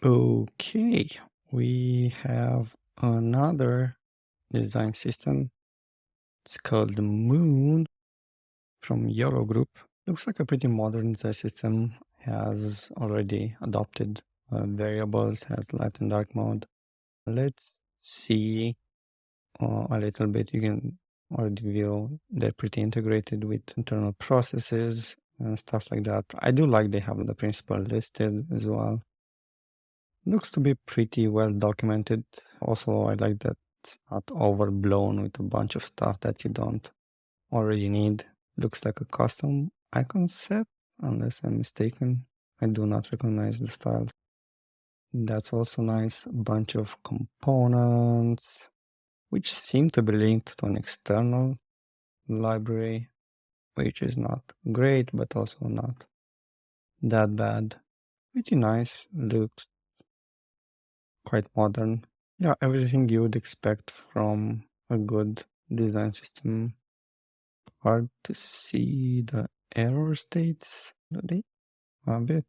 Okay, we have another design system. It's called Moon from Euro Group. Looks like a pretty modern design system. Has already adopted variables, has light and dark mode. Let's see a little bit. You can already view they're pretty integrated with internal processes and stuff like that. I do like they have the principal listed as well. Looks to be pretty well documented. Also, I like that it's not overblown with a bunch of stuff that you don't already need. Looks like a custom icon set, unless I'm mistaken. I do not recognize the style. That's also nice. A bunch of components, which seem to be linked to an external library, which is not great, but also not that bad. Pretty nice. Looks quite modern. Yeah, everything you would expect from a good design system. Hard to see the error states. Do they? A bit.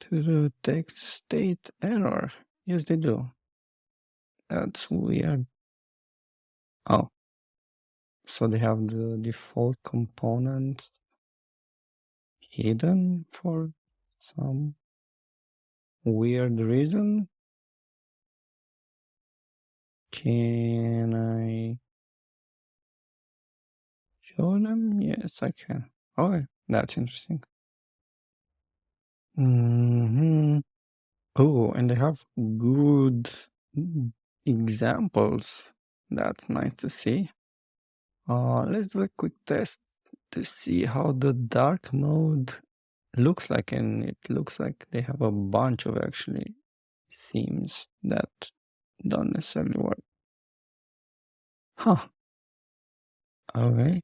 To the text state error. Yes, they do. That's weird. Oh, so they have the default components hidden for some weird reason. Can I show them? Yes, I can. Okay, that's interesting. Oh, and they have good examples. That's nice to see. Let's do a quick test to see how the dark mode looks like, and it looks like they have a bunch of actually themes that don't necessarily work. Huh. Okay.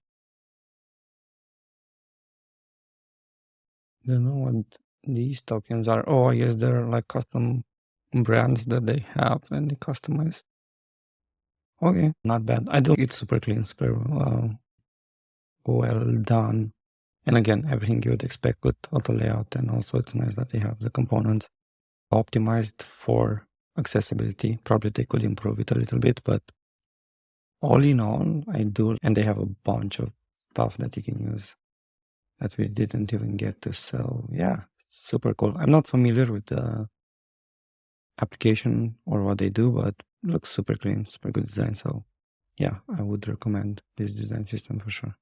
Don't know what these tokens are. Oh, I guess they're like custom brands that they have and they customize. Okay, not bad. I think it's super clean, super well done. And again, everything you would expect with auto layout. And also it's nice that they have the components optimized for accessibility. Probably they could improve it a little bit, but all in all, I do. And they have a bunch of stuff that you can use that we didn't even get to. So yeah, super cool. I'm not familiar with the application or what they do, but looks super clean, super good design. So yeah, I would recommend this design system for sure.